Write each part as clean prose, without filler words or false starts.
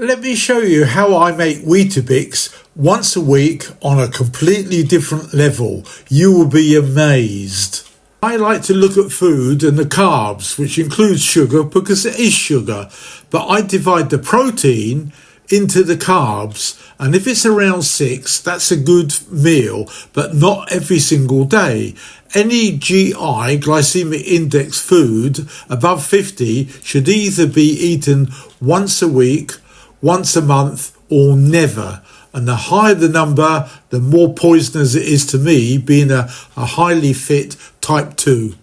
Let me show you how I make Weetabix once a week on a completely different level. You will be amazed. I like to look at food and the carbs, which includes sugar because it is sugar, but I divide the protein into the carbs, and if it's around 6, that's a good meal, but not every single day. Any GI, glycemic index food above 50 should either be eaten once a week, once a month, or never. And the higher the number, the more poisonous it is to me, being a highly fit type 2.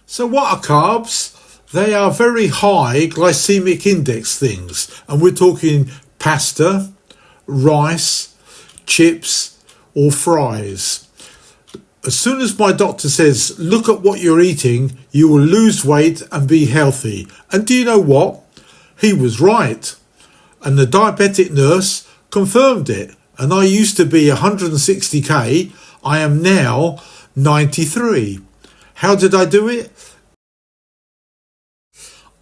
So what are carbs? They are very high glycemic index things, and we're talking pasta, rice, chips, or fries. As soon as my doctor says, look at what you're eating, you will lose weight and be healthy. And do you know what? He was right. And the diabetic nurse confirmed it. And I used to be 160k. I am now 93. How did I do it?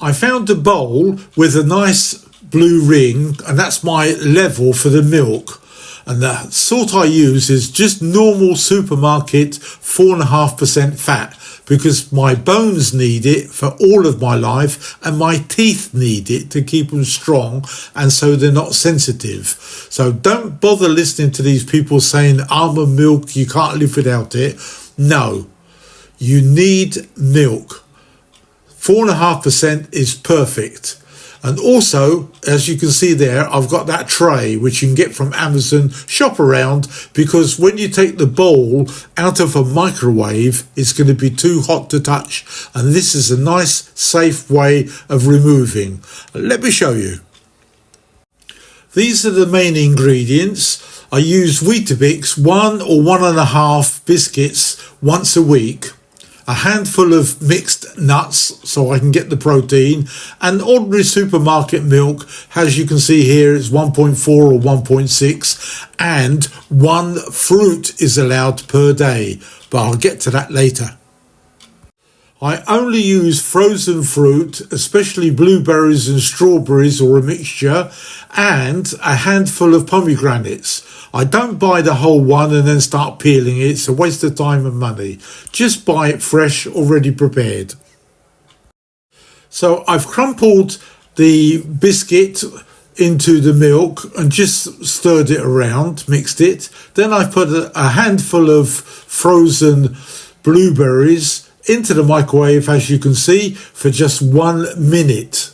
I found a bowl with a nice blue ring, and that's my level for the milk. And the sort I use is just normal supermarket 4.5% fat, because my bones need it for all of my life and my teeth need it to keep them strong, and so they're not sensitive. So don't bother listening to these people saying almond milk, you can't live without it. No, you need milk. 4.5% is perfect. And also, as you can see there, I've got that tray, which you can get from Amazon. Shop around, because when you take the bowl out of a microwave, it's going to be too hot to touch. And this is a nice, safe way of removing. Let me show you. These are the main ingredients. I use Weetabix 1 or 1.5 biscuits once a week. A handful of mixed nuts so I can get the protein, and ordinary supermarket milk, as you can see here, it's 1.4 or 1.6, and 1 fruit is allowed per day, but I'll get to that later. I only use frozen fruit, especially blueberries and strawberries or a mixture, and a handful of pomegranates. I don't buy the whole one and then start peeling it. It's a waste of time and money. Just buy it fresh, already prepared. So I've crumpled the biscuit into the milk and just stirred it around, mixed it. Then I've put a handful of frozen blueberries into the microwave, as you can see, for just 1 minute.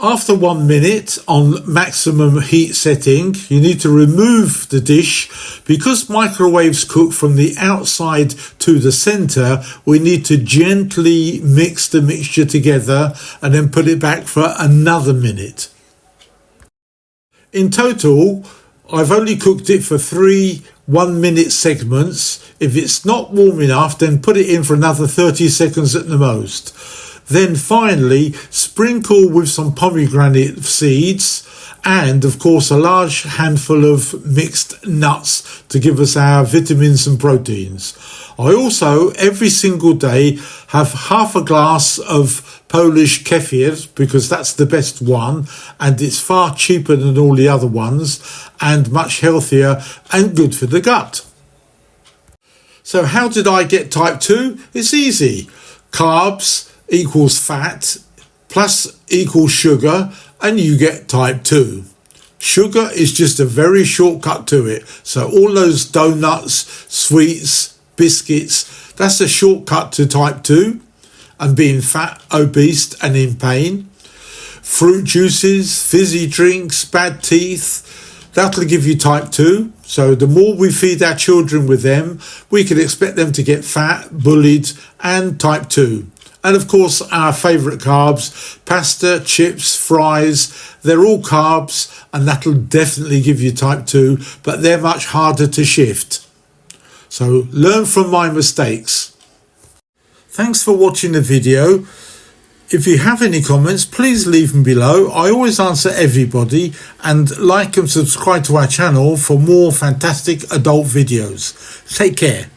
After 1 minute on maximum heat setting, you need to remove the dish. Because microwaves cook from the outside to the centre, we need to gently mix the mixture together and then put it back for another minute. In total, I've only cooked it for 3 1-minute segments. If it's not warm enough, then put it in for another 30 seconds at the most. Then finally, sprinkle with some pomegranate seeds and, of course, a large handful of mixed nuts to give us our vitamins and proteins. I also, every single day, have half a glass of Polish kefir, because that's the best one, and it's far cheaper than all the other ones and much healthier and good for the gut. So how did I get type 2? It's easy. Carbs equals fat plus equals sugar, and you get type 2. Sugar is just a very shortcut to it. So all those donuts, sweets, biscuits, that's a shortcut to type 2 and being fat, obese and in pain. Fruit juices, fizzy drinks, bad teeth, that'll give you type 2. So the more we feed our children with them, we can expect them to get fat, bullied and type 2. And of course, our favourite carbs, pasta, chips, fries, they're all carbs, and that'll definitely give you type 2, but they're much harder to shift. So learn from my mistakes. Thanks for watching the video. If you have any comments, please leave them below. I always answer everybody, and like and subscribe to our channel for more fantastic adult videos. Take care.